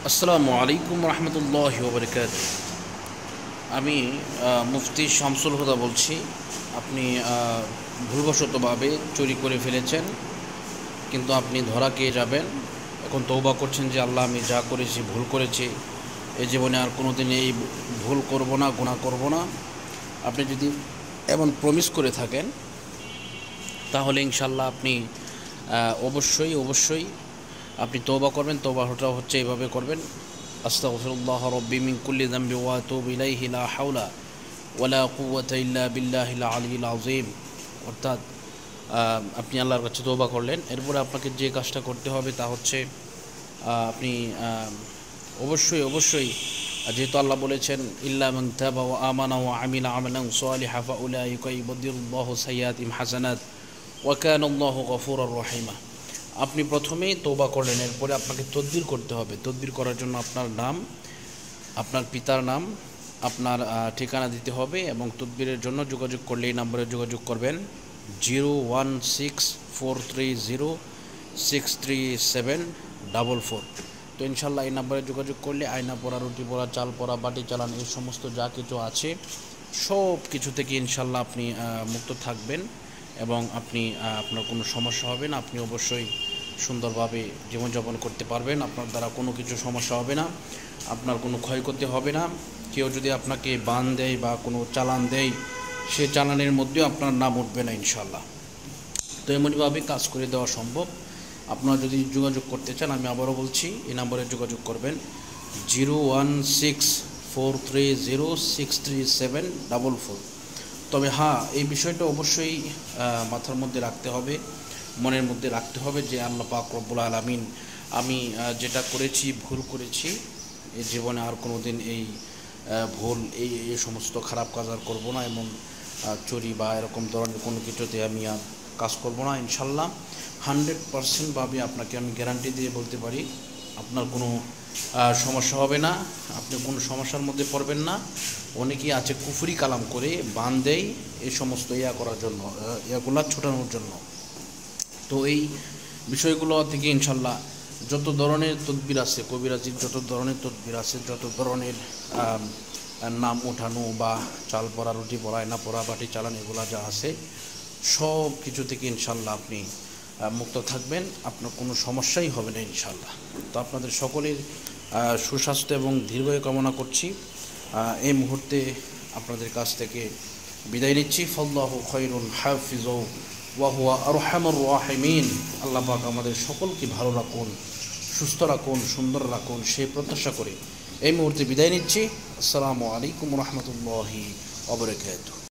আসসালামু আলাইকুম রহমতুল্লাহি ওয়া বারাকাতুহু। আমি মুফতি শামসুল হুদা বলছি। আপনি ভুলবশতভাবে চুরি করে ফেলেছেন, কিন্তু আপনি ধরা খেয়ে যাবেন। এখন তওবা করছেন যে আল্লাহ, আমি যা করেছি ভুল করেছি, এই জীবনে আর কোনো দিন এই ভুল করব না, গুনাহ করব না। আপনি যদি এমন প্রমিস করে থাকেন, তাহলে ইনশাল্লাহ আপনি অবশ্যই আপনি তওবা করবেন। তওবাটা হচ্ছে এইভাবে করবেন: আস্তাগফিরুল্লাহ রাব্বি মিন কুল্লি যামবি ওয়া আতুবু ইলাইহি লা হাওলা ওয়ালা কুওয়াতা ইল্লা বিল্লাহিল আলিয়্যিল আযীম। অর্থাৎ আপনি আল্লাহর কাছে তওবা করলেন। এরপরে আপনাকে যে কাজটা করতে হবে তা হচ্ছে আপনি অবশ্যই যেহেতু আল্লাহ বলেছেন, ইল্লা মান তাবা ওয়া আমানা ওয়া আমিলা আমালান সালিহা ফাউলাইকা ইউবাদদিলুল্লাহু সাইয়্যাতিহিম হাসানাত ওয়া কানাল্লাহু গফুরুর রহিমা। আপনি প্রথমেই তওবা করলেন, এরপরে আপনাকে তদবির করতে হবে। তদবির করার জন্য আপনার নাম, আপনার পিতার নাম, আপনার ঠিকানা দিতে হবে, এবং তদবিরের জন্য যোগাযোগ করলে এই নম্বরে যোগাযোগ করবেন 01643063744। তো ইনশাল্লাহ এই নম্বরে যোগাযোগ করলে আয়না পড়া, রুটি পড়া, চাল পড়া, বাটি চালান, এই সমস্ত যা কিছু আছে সব কিছু থেকে ইনশাল্লাহ আপনি মুক্ত থাকবেন, এবং আপনি আপনার কোনো সমস্যা হবে না। আপনি অবশ্যই সুন্দরভাবে জীবনযাপন করতে পারবেন। আপনার দ্বারা কোনো কিছু সমস্যা হবে না, আপনার কোনো ক্ষয়ক্ষতি হবে না। কেউ যদি আপনাকে বান দেয় বা কোনো চালান দেয়, সে চালানের মধ্যেও আপনার নাম উঠবে না ইনশাল্লাহ। তো এমনইভাবে কাজ করে দেওয়া সম্ভব। আপনারা যদি যোগাযোগ করতে চান, আমি আবারও বলছি, এই নম্বরে যোগাযোগ করবেন 01643063744। তবে হ্যাঁ, এই বিষয়টা অবশ্যই মাথার মধ্যে রাখতে হবে, মনের মধ্যে রাখতে হবে যে আল্লাহ পাক রব্বুল আলামিন, আমি যেটা করেছি, ভুল করেছি, এই জীবনে আর কোনো দিন এই ভুল, এই সমস্ত খারাপ কাজ আর করবো না, এবং চুরি বা এরকম ধরনের কোনো কিছুতে আমি আর কাজ করবো না ইনশাল্লাহ। 100% আপনাকে আমি গ্যারান্টি দিয়ে বলতে পারি, আপনার কোনো সমস্যা হবে না, আপনি কোনো সমস্যার মধ্যে পড়বেন না। অনেকেই আছে কুফরি কালাম করে বান দেয় এই সমস্ত করার জন্য, ইয়াগুলা ছোটানোর জন্য। তো এই বিষয়গুলো থেকে ইনশাল্লাহ যত ধরনের তদবির আছে, কবিরাজির যত ধরনের তদবির আছে, যত ধরনের নাম ওঠানো বা চাল পড়া, রুটি পড়া, আয়না পড়া, বাটি চালান, এগুলা যা আছে সব কিছু থেকে ইনশাল্লাহ আপনি মুক্ত থাকবেন। আপনার কোনো সমস্যাই হবে না ইনশাল্লাহ। তো আপনাদের সকলের সুস্বাস্থ্য এবং দীর্ঘায়ু কামনা করছি। এই মুহূর্তে আপনাদের কাছ থেকে বিদায় নিচ্ছি। ফাল্লাহু খায়রুন হাফিজু ওয়া হুয়া আরহামুর রাহিমিন। আল্লাহ পাক আমাদের সকলকে ভালো রাখুন, সুস্থ রাখুন, সুন্দর রাখুন, সেই প্রত্যাশা করে এই মুহূর্তে বিদায় নিচ্ছি। আসসালামু আলাইকুম রহমতুল্লাহি ওয়া বারাকাতুহু।